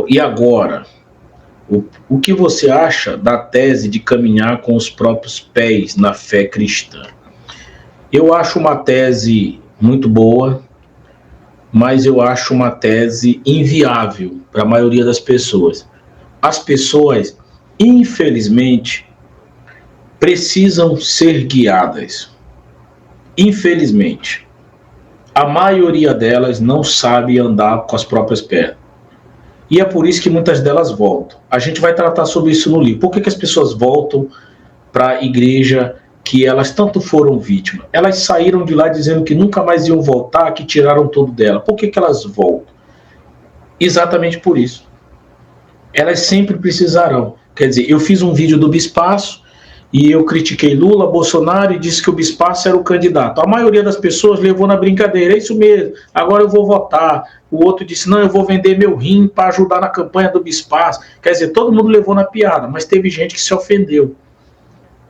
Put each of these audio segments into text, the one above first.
E agora, o que você acha da tese de caminhar com os próprios pés na fé cristã? Eu acho uma tese muito boa, mas eu acho uma tese inviável para a maioria das pessoas. As pessoas, infelizmente, precisam ser guiadas. Infelizmente, a maioria delas não sabe andar com as próprias pernas. E é por isso que muitas delas voltam. A gente vai tratar sobre isso no livro. Por que as pessoas voltam para a igreja que elas tanto foram vítimas? Elas saíram de lá dizendo que nunca mais iam voltar, que tiraram tudo dela. Por que elas voltam? Exatamente por isso. Elas sempre precisarão. Quer dizer, eu fiz um vídeo do Bispaço e eu critiquei Lula, Bolsonaro e disse que o Bispaço era o candidato. A maioria das pessoas levou na brincadeira, é isso mesmo, agora eu vou votar. O outro disse, não, eu vou vender meu rim para ajudar na campanha do Bispaço. Quer dizer, todo mundo levou na piada, mas teve gente que se ofendeu.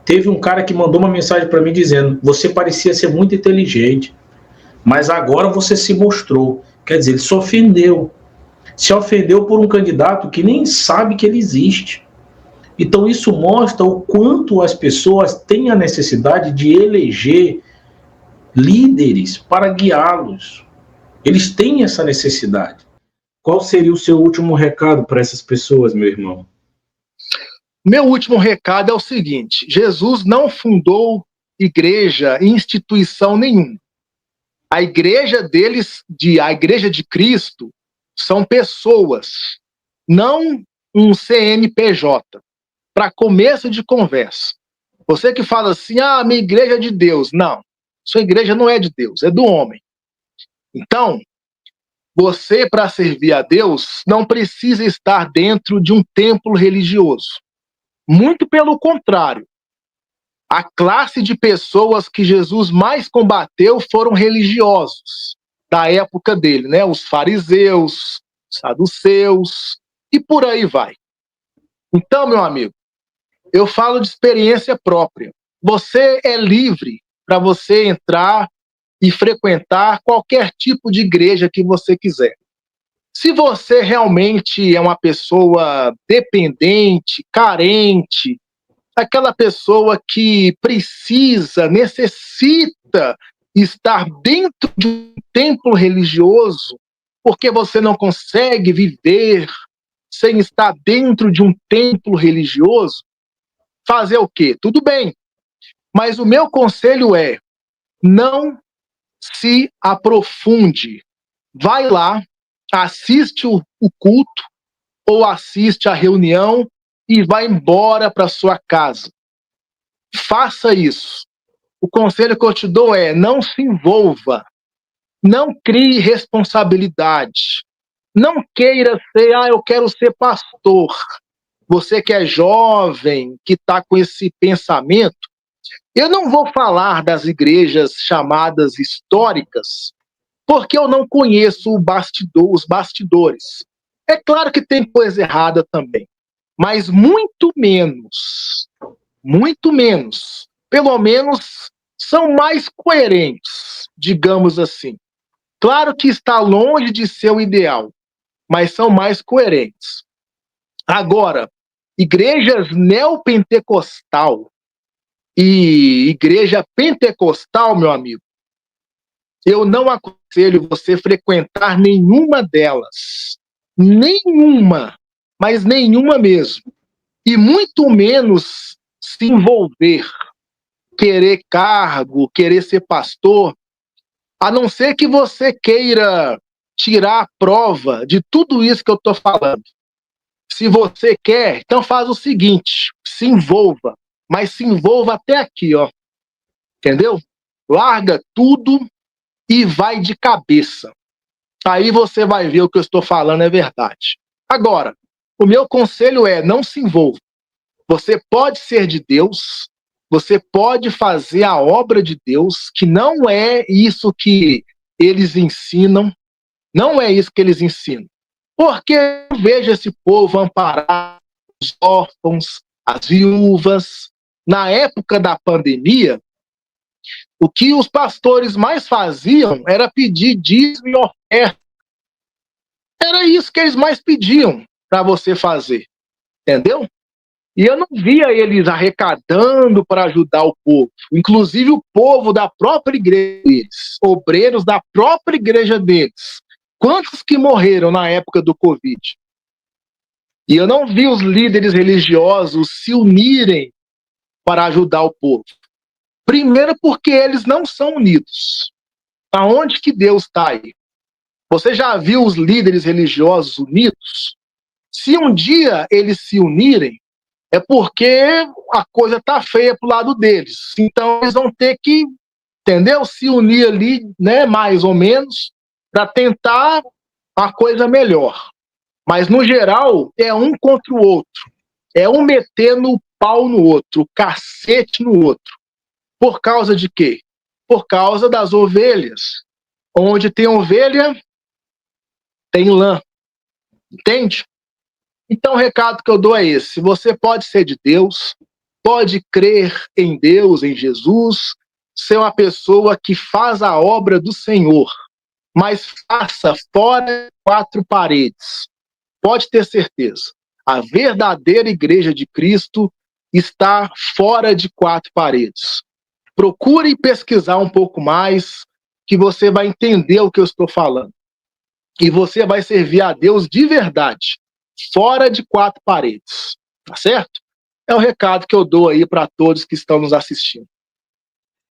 Teve um cara que mandou uma mensagem para mim dizendo, você parecia ser muito inteligente, mas agora você se mostrou. Quer dizer, ele se ofendeu. Se ofendeu por um candidato que nem sabe que ele existe. Então isso mostra o quanto as pessoas têm a necessidade de eleger líderes para guiá-los. Eles têm essa necessidade. Qual seria o seu último recado para essas pessoas, meu irmão? Meu último recado é o seguinte: Jesus não fundou igreja, instituição nenhuma. A igreja deles, a igreja de Cristo, são pessoas, não um CNPJ. Para começo de conversa. Você que fala assim, minha igreja é de Deus. Não, sua igreja não é de Deus, é do homem. Então, você, para servir a Deus, não precisa estar dentro de um templo religioso. Muito pelo contrário. A classe de pessoas que Jesus mais combateu foram religiosos da época dele, né? Os fariseus, saduceus e por aí vai. Então, meu amigo, eu falo de experiência própria. Você é livre para você entrar e frequentar qualquer tipo de igreja que você quiser. Se você realmente é uma pessoa dependente, carente, aquela pessoa que necessita estar dentro de um templo religioso, porque você não consegue viver sem estar dentro de um templo religioso, fazer o quê? Tudo bem. Mas o meu conselho é, não se aprofunde. Vai lá, assiste o culto ou assiste a reunião e vai embora para sua casa. Faça isso. O conselho que eu te dou é, não se envolva. Não crie responsabilidade. Não queira ser, eu quero ser pastor. Você que é jovem, que está com esse pensamento, eu não vou falar das igrejas chamadas históricas, porque eu não conheço os bastidores. É claro que tem coisa errada também, mas muito menos, pelo menos são mais coerentes, digamos assim. Claro que está longe de ser o ideal, mas são mais coerentes. Agora, igrejas neopentecostal e igreja pentecostal, meu amigo, eu não aconselho você frequentar nenhuma delas. Nenhuma, mas nenhuma mesmo. E muito menos se envolver, querer cargo, querer ser pastor, a não ser que você queira tirar a prova de tudo isso que eu estou falando. Se você quer, então faz o seguinte, se envolva, mas se envolva até aqui, ó. Entendeu? Larga tudo e vai de cabeça. Aí você vai ver o que eu estou falando é verdade. Agora, o meu conselho é, não se envolva. Você pode ser de Deus, você pode fazer a obra de Deus, que não é isso que eles ensinam, não é isso que eles ensinam. Porque eu vejo esse povo amparar os órfãos, as viúvas. Na época da pandemia, o que os pastores mais faziam era pedir dízimo e oferta. era isso que eles mais pediam para você fazer, entendeu? E eu não via eles arrecadando para ajudar o povo, inclusive o povo da própria igreja deles, obreiros da própria igreja deles. Quantos que morreram na época do Covid? E eu não vi os líderes religiosos se unirem para ajudar o povo. Primeiro porque eles não são unidos. Aonde que Deus está aí? Você já viu os líderes religiosos unidos? Se um dia eles se unirem, é porque a coisa tá feia pro lado deles. Então eles vão ter que, entendeu? Se unir ali, né, mais ou menos, para tentar a coisa melhor. Mas no geral é um contra o outro. É um metendo o pau no outro, o cacete no outro. Por causa de quê? Por causa das ovelhas. Onde tem ovelha, tem lã. Entende? Então o recado que eu dou é esse: você pode ser de Deus, pode crer em Deus, em Jesus, ser uma pessoa que faz a obra do Senhor, mas faça fora de quatro paredes. Pode ter certeza, a verdadeira igreja de Cristo está fora de quatro paredes. Procure pesquisar um pouco mais, que você vai entender o que eu estou falando. E você vai servir a Deus de verdade, fora de quatro paredes, tá certo? É o recado que eu dou aí para todos que estão nos assistindo.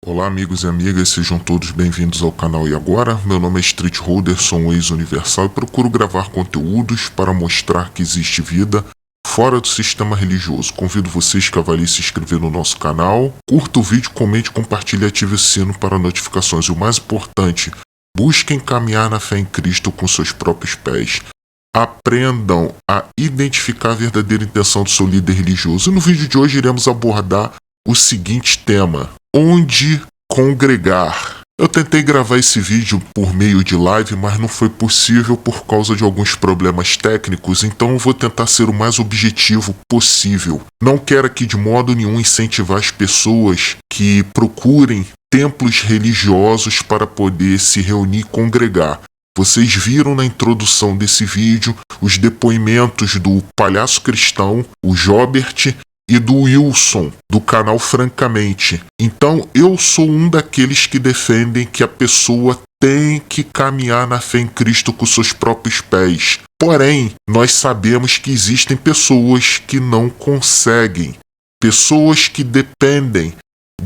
Olá, amigos e amigas, sejam todos bem-vindos ao canal E Agora. Meu nome é Street Holder, sou um ex-universal e procuro gravar conteúdos para mostrar que existe vida fora do sistema religioso. Convido vocês que avaliem se inscrever no nosso canal, curta o vídeo, comente, compartilhe e ative o sino para notificações. E o mais importante, busquem caminhar na fé em Cristo com seus próprios pés. Aprendam a identificar a verdadeira intenção do seu líder religioso. E no vídeo de hoje iremos abordar o seguinte tema: onde congregar. Eu tentei gravar esse vídeo por meio de live, mas não foi possível por causa de alguns problemas técnicos, então eu vou tentar ser o mais objetivo possível. Não quero aqui de modo nenhum incentivar as pessoas que procurem templos religiosos para poder se reunir e congregar. Vocês viram na introdução desse vídeo os depoimentos do Palhaço Cristão, o Jobert e do Wilson, do canal Francamente. Então, eu sou um daqueles que defendem que a pessoa tem que caminhar na fé em Cristo com seus próprios pés. Porém, nós sabemos que existem pessoas que não conseguem, pessoas que dependem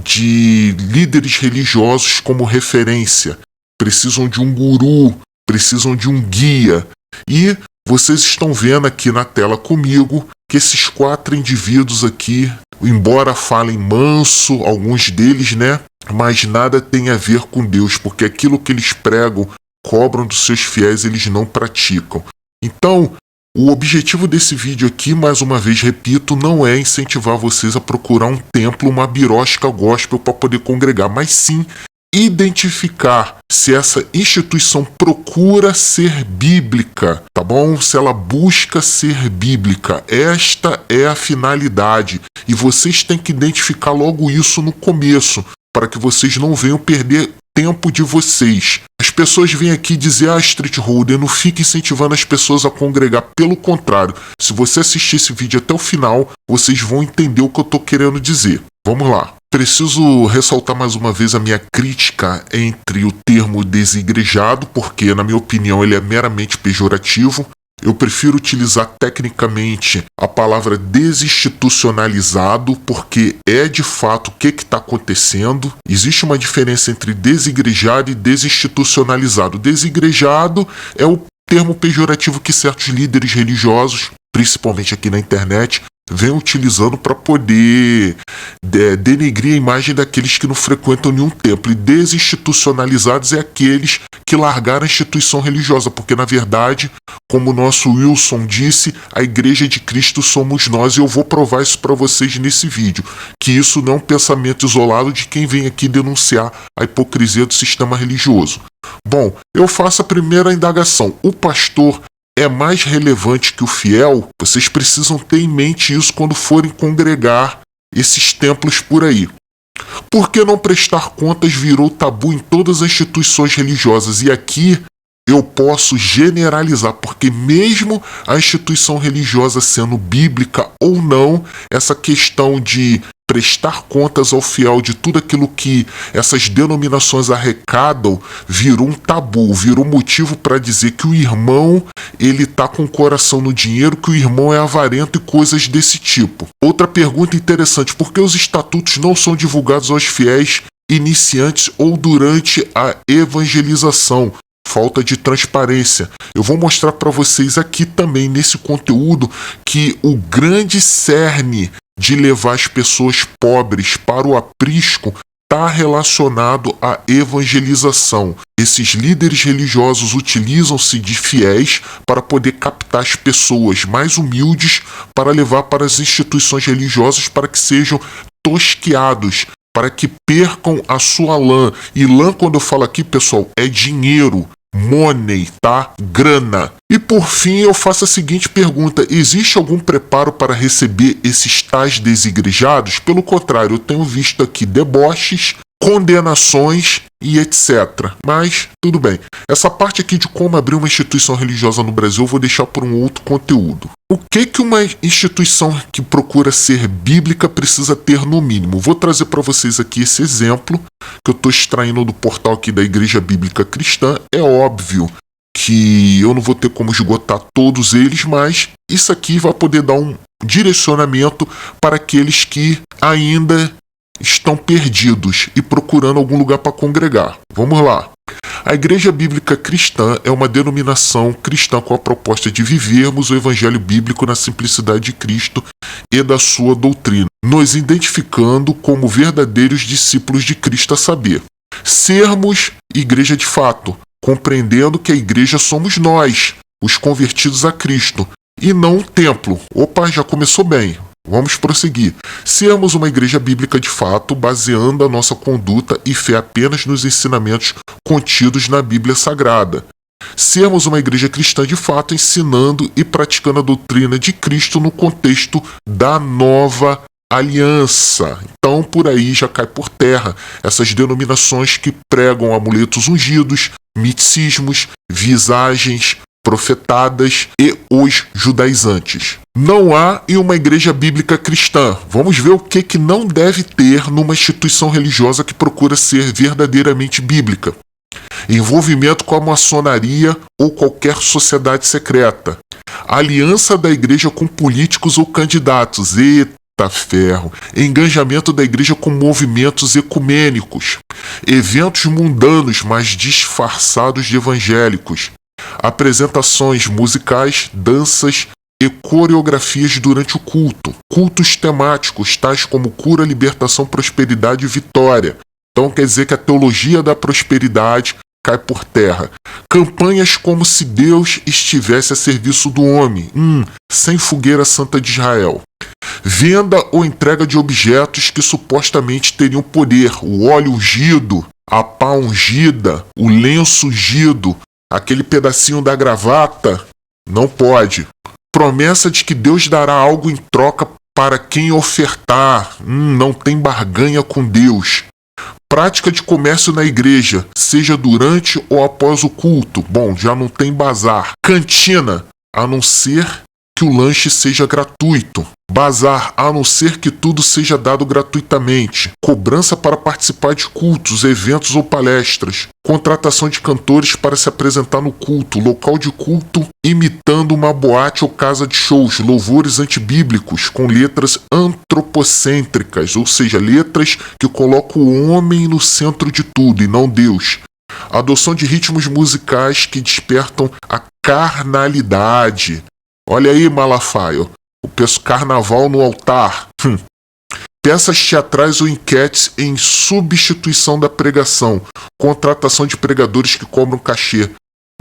de líderes religiosos como referência, precisam de um guru, precisam de um guia. E vocês estão vendo aqui na tela comigo que esses quatro indivíduos aqui, embora falem manso, alguns deles, né? Mas nada tem a ver com Deus, porque aquilo que eles pregam, cobram dos seus fiéis, eles não praticam. Então, o objetivo desse vídeo aqui, mais uma vez repito, não é incentivar vocês a procurar um templo, uma birosca gospel para poder congregar, mas sim identificar se essa instituição procura ser bíblica, tá bom? Se ela busca ser bíblica. Esta é a finalidade. E vocês têm que identificar logo isso no começo, para que vocês não venham perder tempo de vocês. As pessoas vêm aqui dizer: Street Holder, não fique incentivando as pessoas a congregar. Pelo contrário, se você assistir esse vídeo até o final, vocês vão entender o que eu estou querendo dizer. Vamos lá. Preciso ressaltar mais uma vez a minha crítica entre o termo desigrejado, porque, na minha opinião, ele é meramente pejorativo. Eu prefiro utilizar tecnicamente a palavra desinstitucionalizado, porque é de fato o que está acontecendo. Existe uma diferença entre desigrejado e desinstitucionalizado. Desigrejado é o termo pejorativo que certos líderes religiosos, principalmente aqui na internet, vem utilizando para poder denegrir a imagem daqueles que não frequentam nenhum templo. E desinstitucionalizados é aqueles que largaram a instituição religiosa, porque na verdade, como o nosso Wilson disse, a igreja de Cristo somos nós, e eu vou provar isso para vocês nesse vídeo, que isso não é um pensamento isolado de quem vem aqui denunciar a hipocrisia do sistema religioso. Bom, eu faço a primeira indagação: o pastor é mais relevante que o fiel? Vocês precisam ter em mente isso quando forem congregar esses templos por aí. Por que não prestar contas virou tabu em todas as instituições religiosas? E aqui eu posso generalizar, porque mesmo a instituição religiosa sendo bíblica ou não, essa questão de prestar contas ao fiel de tudo aquilo que essas denominações arrecadam virou um tabu, virou motivo para dizer que o irmão ele tá com o coração no dinheiro, que o irmão é avarento e coisas desse tipo. Outra pergunta interessante, por que os estatutos não são divulgados aos fiéis iniciantes ou durante a evangelização? Falta de transparência. Eu vou mostrar para vocês aqui também nesse conteúdo que o grande cerne de levar as pessoas pobres para o aprisco está relacionado à evangelização. Esses líderes religiosos utilizam-se de fiéis para poder captar as pessoas mais humildes para levar para as instituições religiosas para que sejam tosqueados, para que percam a sua lã. E lã, quando eu falo aqui, pessoal, é dinheiro. Money, tá? Grana. E por fim eu faço a seguinte pergunta: existe algum preparo para receber esses tais desigrejados? Pelo contrário, eu tenho visto aqui deboches, condenações e etc. Mas, tudo bem. Essa parte aqui de como abrir uma instituição religiosa no Brasil eu vou deixar por um outro conteúdo. O que uma instituição que procura ser bíblica precisa ter no mínimo? Vou trazer para vocês aqui esse exemplo que eu estou extraindo do portal aqui da Igreja Bíblica Cristã. É óbvio que eu não vou ter como esgotar todos eles, mas isso aqui vai poder dar um direcionamento para aqueles que ainda estão perdidos e procurando algum lugar para congregar. Vamos lá. A Igreja Bíblica Cristã é uma denominação cristã com a proposta de vivermos o Evangelho Bíblico na simplicidade de Cristo e da sua doutrina, nos identificando como verdadeiros discípulos de Cristo, a saber, sermos igreja de fato, compreendendo que a igreja somos nós, os convertidos a Cristo, e não um templo. Opa, já começou bem. Vamos prosseguir. Sermos uma igreja bíblica de fato, baseando a nossa conduta e fé apenas nos ensinamentos contidos na Bíblia Sagrada. Sermos uma igreja cristã de fato, ensinando e praticando a doutrina de Cristo no contexto da nova aliança. Então, por aí já cai por terra essas denominações que pregam amuletos ungidos, misticismos, visagens, profetadas e os judaizantes. Não há em uma igreja bíblica cristã. Vamos ver o que não deve ter numa instituição religiosa que procura ser verdadeiramente bíblica. Envolvimento com a maçonaria ou qualquer sociedade secreta. Aliança da igreja com políticos ou candidatos. Eita ferro. Engajamento da igreja com movimentos ecumênicos. Eventos mundanos, mas disfarçados de evangélicos. Apresentações musicais, danças e coreografias durante o culto. Cultos temáticos, tais como cura, libertação, prosperidade e vitória. Então quer dizer que a teologia da prosperidade cai por terra. Campanhas como se Deus estivesse a serviço do homem, sem fogueira santa de Israel. Venda ou entrega de objetos que supostamente teriam poder. O óleo ungido, a pá ungida, o lenço ungido, aquele pedacinho da gravata, não pode. Promessa de que Deus dará algo em troca para quem ofertar. Não tem barganha com Deus. Prática de comércio na igreja, seja durante ou após o culto. Bom, já não tem bazar. Cantina, a não ser que o lanche seja gratuito. Bazar, a não ser que tudo seja dado gratuitamente. Cobrança para participar de cultos, eventos ou palestras. Contratação de cantores para se apresentar no culto. Local de culto imitando uma boate ou casa de shows. Louvores antibíblicos com letras antropocêntricas, ou seja, letras que colocam o homem no centro de tudo e não Deus. Adoção de ritmos musicais que despertam a carnalidade. Olha aí, Malafaio. O carnaval no altar. Peças teatrais ou enquetes em substituição da pregação. Contratação de pregadores que cobram cachê.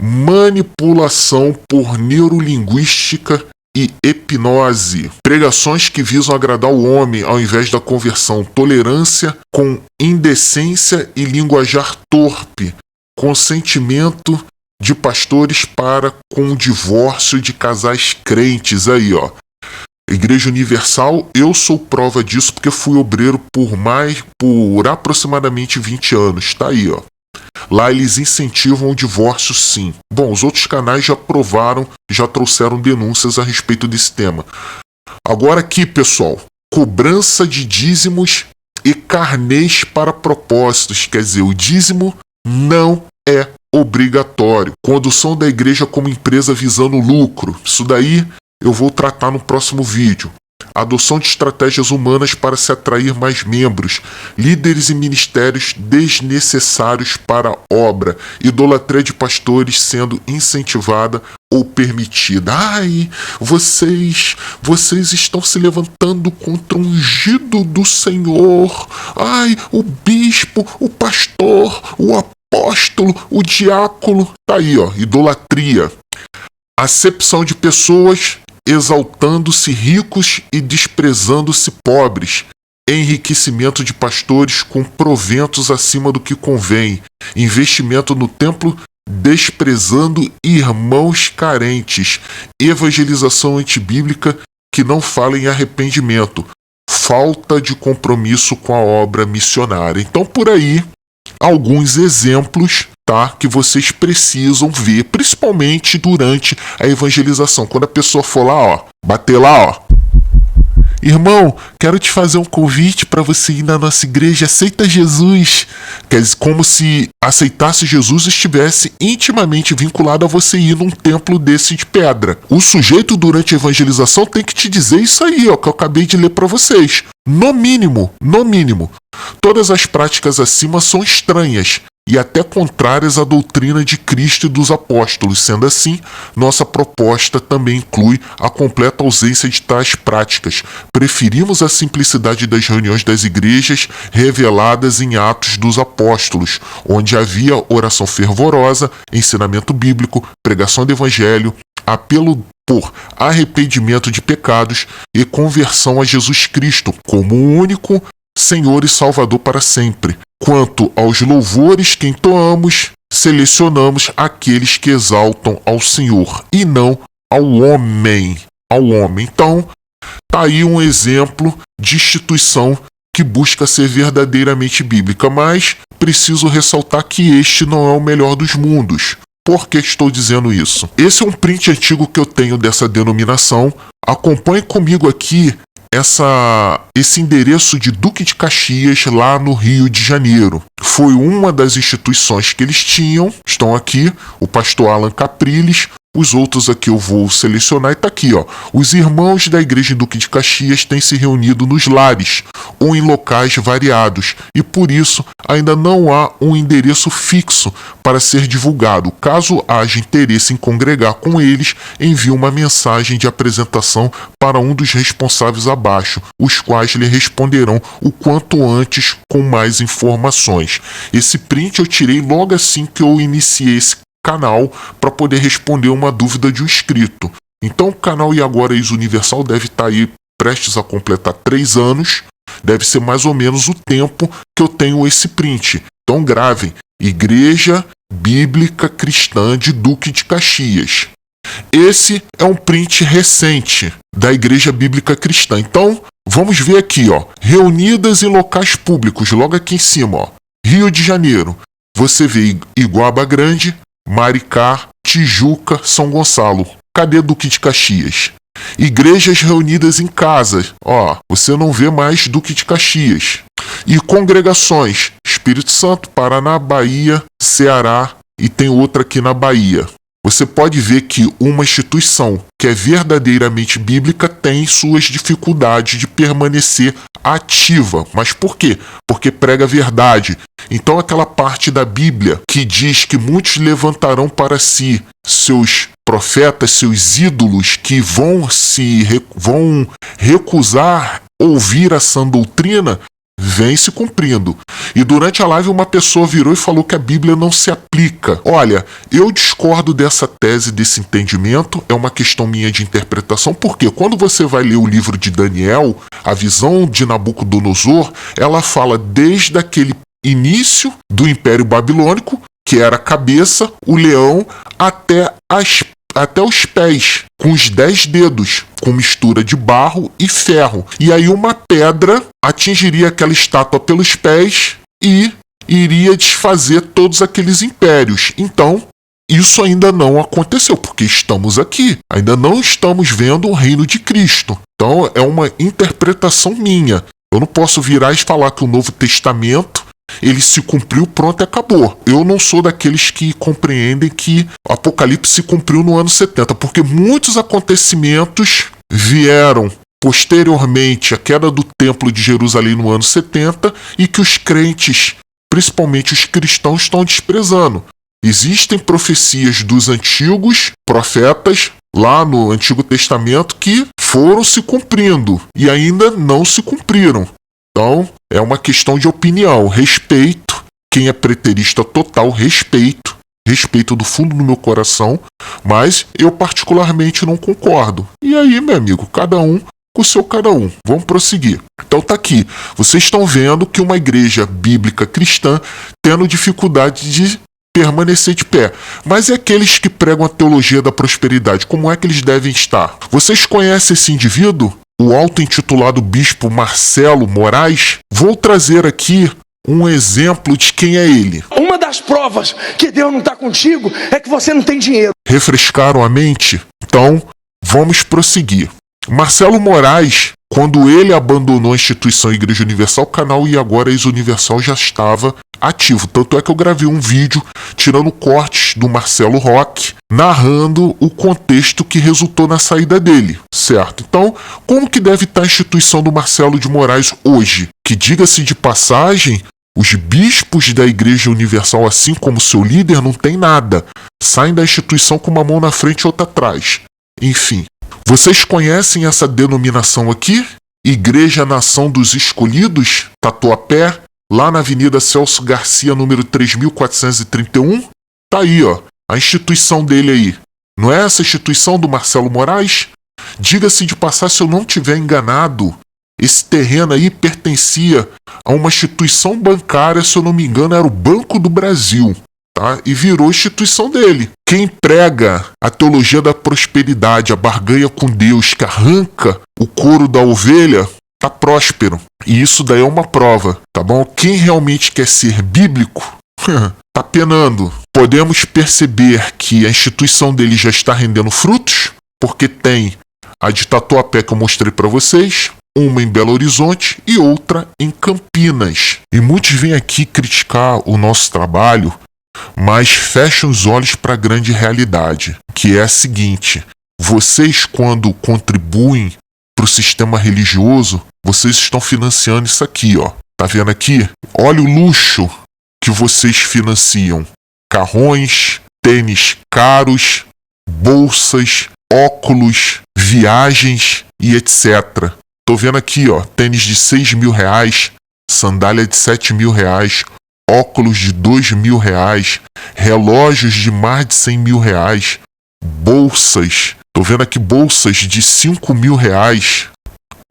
Manipulação por neurolinguística e hipnose. Pregações que visam agradar o homem ao invés da conversão. Tolerância com indecência e linguajar torpe. Consentimento de pastores para com o divórcio de casais crentes. Aí, ó. Igreja Universal, eu sou prova disso porque fui obreiro por aproximadamente 20 anos. Tá aí, ó. Lá eles incentivam o divórcio, sim. Bom, os outros canais já provaram, já trouxeram denúncias a respeito desse tema. Agora aqui, pessoal, cobrança de dízimos e carnês para propósitos. Quer dizer, o dízimo não é obrigatório. Condução da igreja como empresa visando lucro. Isso daí eu vou tratar no próximo vídeo. Adoção de estratégias humanas para se atrair mais membros, líderes e ministérios desnecessários para a obra, idolatria de pastores sendo incentivada ou permitida. Ai, vocês estão se levantando contra o ungido do Senhor. Ai, o bispo, o pastor, o apóstolo, o diácono. Tá aí, ó, idolatria. Acepção de pessoas exaltando-se ricos e desprezando-se pobres, enriquecimento de pastores com proventos acima do que convém, investimento no templo desprezando irmãos carentes, evangelização antibíblica que não fala em arrependimento, falta de compromisso com a obra missionária. Então, por aí, alguns exemplos, tá, que vocês precisam ver, principalmente durante a evangelização. Quando a pessoa for lá, ó, bater lá, ó, irmão, quero te fazer um convite para você ir na nossa igreja, aceita Jesus. Quer dizer, como se aceitasse Jesus estivesse intimamente vinculado a você ir num templo desse de pedra. O sujeito durante a evangelização tem que te dizer isso aí, ó, que eu acabei de ler para vocês. No mínimo, todas as práticas acima são estranhas e até contrárias à doutrina de Cristo e dos apóstolos. Sendo assim, nossa proposta também inclui a completa ausência de tais práticas. Preferimos a simplicidade das reuniões das igrejas reveladas em Atos dos Apóstolos, onde havia oração fervorosa, ensinamento bíblico, pregação do evangelho, apelo por arrependimento de pecados e conversão a Jesus Cristo como o único Senhor e Salvador para sempre. Quanto aos louvores que entoamos, selecionamos aqueles que exaltam ao Senhor e não ao homem. Então, tá aí um exemplo de instituição que busca ser verdadeiramente bíblica, mas preciso ressaltar que este não é o melhor dos mundos. Por que estou dizendo isso? Esse é um print antigo que eu tenho dessa denominação. Acompanhe comigo aqui esse endereço de Duque de Caxias, lá no Rio de Janeiro. Foi uma das instituições que eles tinham. Estão aqui, o pastor Alan Capriles. Os outros aqui eu vou selecionar e tá aqui, ó. Os irmãos da igreja Duque de Caxias têm se reunido nos lares ou em locais variados e por isso ainda não há um endereço fixo para ser divulgado. Caso haja interesse em congregar com eles, envie uma mensagem de apresentação para um dos responsáveis abaixo, os quais lhe responderão o quanto antes com mais informações. Esse print eu tirei logo assim que eu iniciei esse canal para poder responder uma dúvida de um inscrito. Então o canal E Agora Ex Universal deve estar aí prestes a completar 3 anos. Deve ser mais ou menos o tempo que eu tenho esse print. Então gravem: Igreja Bíblica Cristã de Duque de Caxias. Esse é um print recente da Igreja Bíblica Cristã. Então vamos ver aqui, ó, reunidas em locais públicos, logo aqui em cima, ó, Rio de Janeiro. Você vê Iguaba Grande, Maricá, Tijuca, São Gonçalo. Cadê Duque de Caxias? Igrejas reunidas em casas. Ó, você não vê mais Duque de Caxias. E congregações: Espírito Santo, Paraná, Bahia, Ceará e tem outra aqui na Bahia. Você pode ver que uma instituição que é verdadeiramente bíblica tem suas dificuldades de permanecer ativa. Mas por quê? Porque prega a verdade. Então aquela parte da Bíblia que diz que muitos levantarão para si seus profetas, seus ídolos, que vão recusar ouvir a sã doutrina, vem se cumprindo. E durante a live uma pessoa virou e falou que a Bíblia não se aplica. Olha, eu discordo dessa tese, desse entendimento. É uma questão minha de interpretação, porque quando você vai ler o livro de Daniel, a visão de Nabucodonosor, ela fala desde aquele início do Império Babilônico, que era a cabeça, o leão, até os pés, com os 10 dedos, com mistura de barro e ferro. E aí uma pedra atingiria aquela estátua pelos pés e iria desfazer todos aqueles impérios. Então, isso ainda não aconteceu, porque estamos aqui. Ainda não estamos vendo o reino de Cristo. Então, é uma interpretação minha. Eu não posso virar e falar que o Novo Testamento, ele se cumpriu, pronto e acabou. Eu não sou daqueles que compreendem que o Apocalipse se cumpriu no ano 70, porque muitos acontecimentos vieram posteriormente à queda do Templo de Jerusalém no ano 70 e que os crentes, principalmente os cristãos, estão desprezando. Existem profecias dos antigos profetas lá no Antigo Testamento que foram se cumprindo e ainda não se cumpriram. Então, é uma questão de opinião. Respeito quem é preterista total, respeito do fundo do meu coração, mas eu particularmente não concordo. E aí, meu amigo, cada um com o seu cada um. Vamos prosseguir. Então tá aqui. Vocês estão vendo que uma igreja bíblica cristã tendo dificuldade de permanecer de pé. Mas é aqueles que pregam a teologia da prosperidade. Como é que eles devem estar? Vocês conhecem esse indivíduo? O auto-intitulado bispo Marcelo Moraes? Vou trazer aqui um exemplo de quem é ele. Uma das provas que Deus não está contigo é que você não tem dinheiro. Refrescaram a mente? Então, vamos prosseguir. Marcelo Moraes, quando ele abandonou a instituição Igreja Universal, o canal E Agora Ex Universal já estava ativo. Tanto é que eu gravei um vídeo tirando cortes do Marcelo Roque, narrando o contexto que resultou na saída dele, certo? Então, como que deve estar a instituição do Marcelo de Moraes hoje? Que, diga-se de passagem, os bispos da Igreja Universal, assim como seu líder, não tem nada. Saem da instituição com uma mão na frente e outra atrás. Enfim. Vocês conhecem essa denominação aqui? Igreja Nação dos Escolhidos, Tatuapé, lá na Avenida Celso Garcia, número 3431? Tá aí, ó, a instituição dele aí. Não é essa instituição do Marcelo Moraes? Diga-se de passar, se eu não estiver enganado, esse terreno aí pertencia a uma instituição bancária, se eu não me engano, era o Banco do Brasil. Tá? E virou instituição dele. Quem prega a teologia da prosperidade, a barganha com Deus, que arranca o couro da ovelha, tá próspero. E isso daí é uma prova, tá bom? Quem realmente quer ser bíblico, tá penando. Podemos perceber que a instituição dele já está rendendo frutos, porque tem a de Tatuapé que eu mostrei para vocês, uma em Belo Horizonte e outra em Campinas. E muitos vêm aqui criticar o nosso trabalho, mas fecham os olhos para a grande realidade, que é a seguinte: vocês, quando contribuem para o sistema religioso, vocês estão financiando isso aqui, ó. Tá vendo aqui? Olha o luxo que vocês financiam: carrões, tênis caros, bolsas, óculos, viagens e etc. Tô vendo aqui, ó, tênis de 6 mil reais, sandália de 7 mil reais, óculos de 2 mil reais, relógios de mais de 100 mil reais, bolsas, tô vendo aqui bolsas de 5 mil reais,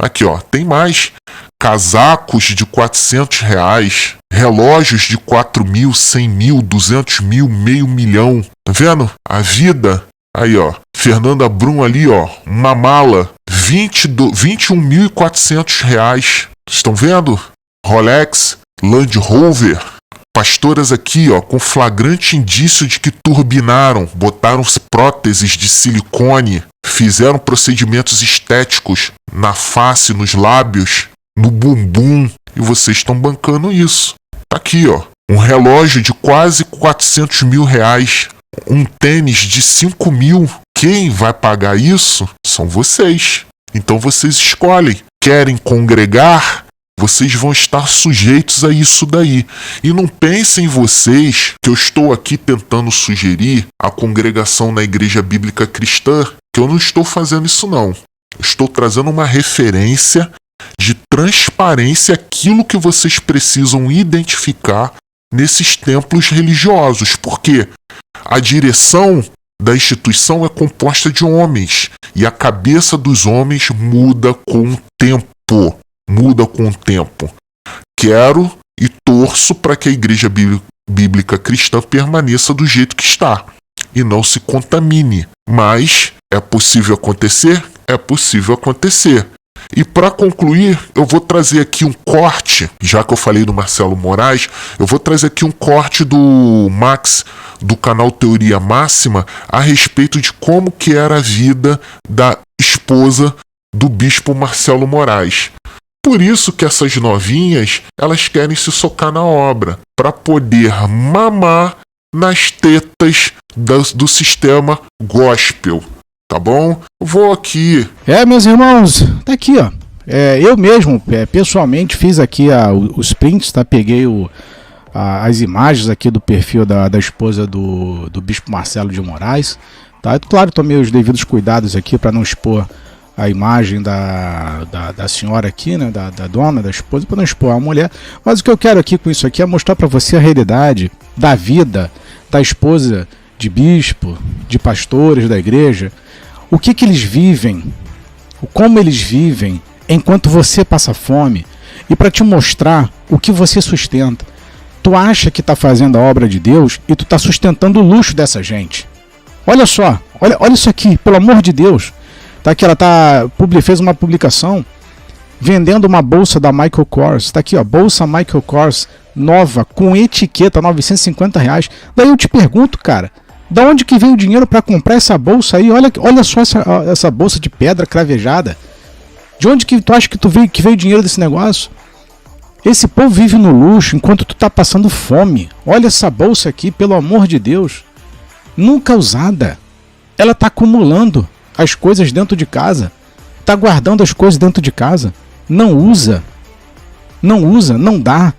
aqui ó, tem mais, casacos de 400 reais, relógios de 4 mil, 100 mil, 200 mil, meio milhão, tá vendo? A vida, aí ó, Fernanda Brum ali ó, uma mala, 21.400 reais, estão vendo? Rolex, Land Rover, pastoras aqui, ó, com flagrante indício de que turbinaram, botaram próteses de silicone, fizeram procedimentos estéticos na face, nos lábios, no bumbum, e vocês estão bancando isso. Tá aqui, ó, um relógio de quase 400 mil reais, um tênis de 5 mil. Quem vai pagar isso são vocês. Então vocês escolhem. Querem congregar? Vocês vão estar sujeitos a isso daí. E não pensem vocês que eu estou aqui tentando sugerir a congregação na Igreja Bíblica Cristã, que eu não estou fazendo isso não. Eu estou trazendo uma referência de transparência, aquilo que vocês precisam identificar nesses templos religiosos, porque a direção da instituição é composta de homens, e a cabeça dos homens muda com o tempo. Muda com o tempo. Quero e torço para que a Igreja Bíblica Cristã permaneça do jeito que está e não se contamine. Mas é possível acontecer? É possível acontecer. E para concluir, eu vou trazer aqui um corte, já que eu falei do Marcelo Moraes, eu vou trazer aqui um corte do Max, do canal Teoria Máxima, a respeito de como que era a vida da esposa do bispo Marcelo Moraes. Por isso que essas novinhas, elas querem se socar na obra, para poder mamar nas tetas do sistema gospel. Tá bom? Vou aqui. Meus irmãos, tá aqui, ó. Eu mesmo, pessoalmente, fiz aqui os prints, tá? Peguei as imagens aqui do perfil da esposa do bispo Marcelo de Moraes, tá? Claro, tomei os devidos cuidados aqui para não expor a imagem da senhora aqui, né? Da dona, da esposa, para não expor a mulher. Mas o que eu quero aqui com isso aqui é mostrar para você a realidade da vida da esposa de bispo, de pastores da igreja. O que eles vivem, como eles vivem enquanto você passa fome, e para te mostrar o que você sustenta. Tu acha que está fazendo a obra de Deus e tu está sustentando o luxo dessa gente. Olha só, olha isso aqui, pelo amor de Deus. Tá aqui, ela fez uma publicação vendendo uma bolsa da Michael Kors. Tá aqui, ó, bolsa Michael Kors nova, com etiqueta, R$950. Daí eu te pergunto, cara, da onde que veio o dinheiro para comprar essa bolsa aí? Olha só essa bolsa de pedra cravejada. De onde que tu acha que veio o dinheiro desse negócio? Esse povo vive no luxo enquanto tu tá passando fome. Olha essa bolsa aqui, pelo amor de Deus. Nunca usada. Ela tá acumulando as coisas dentro de casa. Tá guardando as coisas dentro de casa. Não usa. Não dá.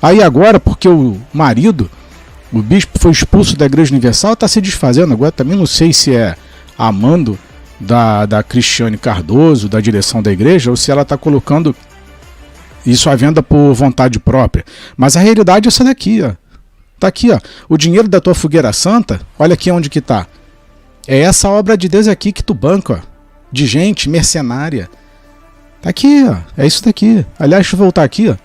Aí agora, porque o marido, o bispo, foi expulso da Igreja Universal, está se desfazendo. Agora também não sei se é amando da Cristiane Cardoso, da direção da igreja, ou se ela está colocando isso à venda por vontade própria. Mas a realidade é essa daqui, ó. Tá aqui, ó. O dinheiro da tua fogueira santa, olha aqui onde que tá. É essa obra de Deus aqui que tu banca, ó. De gente mercenária. Tá aqui, ó. É isso daqui. Aliás, deixa eu voltar aqui, ó.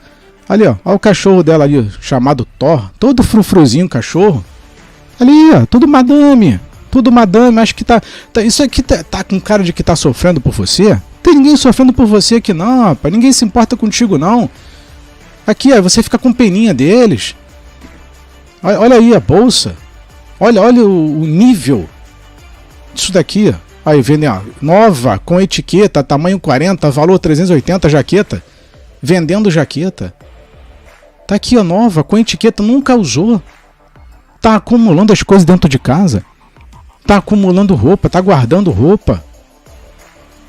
Ali, ó. Olha o cachorro dela ali, chamado Thor. Todo frufruzinho cachorro. Ali, ó. Tudo madame. Acho que isso aqui tá com cara de que tá sofrendo por você? Não tem ninguém sofrendo por você aqui não, rapaz. Ninguém se importa contigo não. Aqui, ó. Você fica com peninha deles. Olha aí a bolsa. Olha o nível disso daqui, ó. Aí, vendem, ó. Nova, com etiqueta, tamanho 40, valor 380, jaqueta. Vendendo jaqueta. Tá aqui, ó, nova, com etiqueta, nunca usou. Tá acumulando as coisas dentro de casa. Tá acumulando roupa, tá guardando roupa.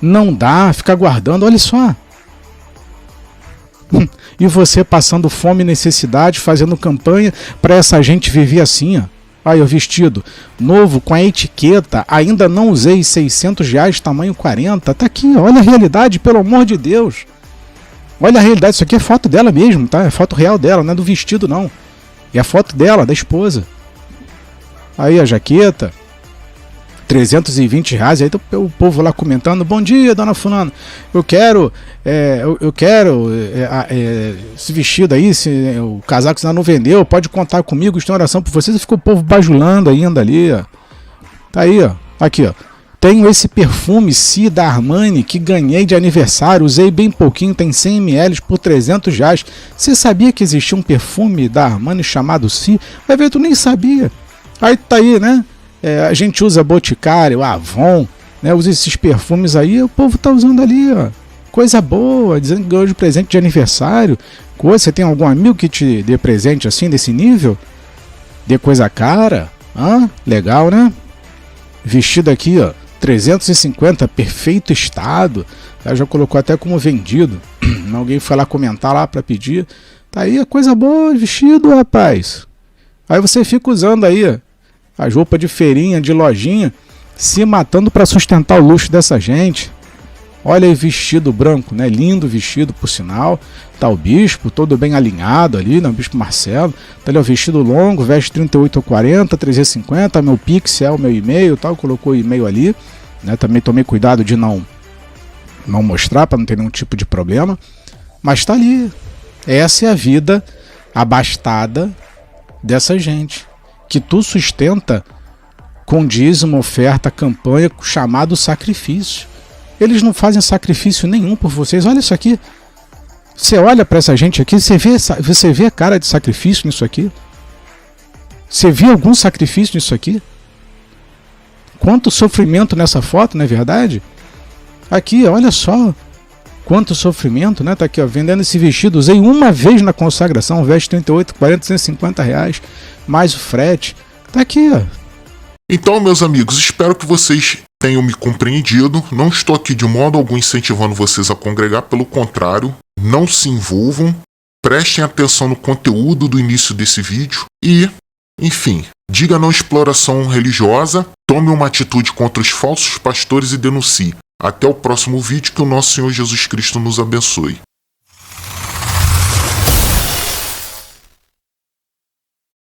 Não dá, ficar guardando, olha só. E você passando fome e necessidade, fazendo campanha para essa gente viver assim, ó. Aí o vestido novo, com a etiqueta, ainda não usei, R$600, tamanho 40. Tá aqui, olha a realidade, pelo amor de Deus. Olha a realidade, isso aqui é foto dela mesmo, tá? É foto real dela, não é do vestido não. É a foto dela, da esposa. Aí a jaqueta, R$320. Aí tá o povo lá comentando: bom dia, dona fulana, eu quero esse vestido aí, se o casaco você não vendeu, pode contar comigo, estou em oração por vocês. E ficou o povo bajulando ainda ali, ó. Tá aí, ó. Aqui, ó. Tenho esse perfume Si da Armani que ganhei de aniversário, usei bem pouquinho, tem 100 ml por R$300. Você sabia que existia um perfume da Armani chamado Si? Vai ver, tu nem sabia. Aí tá aí, né? A gente usa Boticário, Avon, né? Usa esses perfumes aí, o povo tá usando ali, ó. Coisa boa, dizendo que ganhou de presente de aniversário. Você tem algum amigo que te dê presente assim, desse nível? Dê coisa cara? Legal, né? Vestido aqui, ó. 350, perfeito estado. Ela já colocou até como vendido. Alguém foi lá comentar lá para pedir. Tá aí, coisa boa, vestido, rapaz. Aí você fica usando aí as roupas de feirinha, de lojinha, se matando para sustentar o luxo dessa gente. Olha aí, vestido branco, né? Lindo vestido, por sinal. Tá o bispo, todo bem alinhado ali, né? O bispo Marcelo. Tá ali o vestido longo, veste 38 ou 40, 350, meu pixel, meu e-mail, tal. Colocou o e-mail ali, né? Também tomei cuidado de não mostrar, para não ter nenhum tipo de problema. Mas tá ali. Essa é a vida abastada dessa gente, que tu sustenta com dízimo, oferta, campanha, chamado sacrifício. Eles não fazem sacrifício nenhum por vocês. Olha isso aqui. Você olha para essa gente aqui, você vê a cara de sacrifício nisso aqui? Você vê algum sacrifício nisso aqui? Quanto sofrimento nessa foto, não é verdade? Aqui, olha só. Quanto sofrimento, né? Tá aqui, ó, vendendo esse vestido. Usei uma vez na consagração, veste 38, 40, 150 reais, mais o frete. Tá aqui, ó. Então, meus amigos, espero que vocês tenham me compreendido. Não estou aqui de modo algum incentivando vocês a congregar, pelo contrário, não se envolvam, prestem atenção no conteúdo do início desse vídeo e, enfim, diga não à exploração religiosa, tome uma atitude contra os falsos pastores e denuncie. Até o próximo vídeo, que o nosso Senhor Jesus Cristo nos abençoe.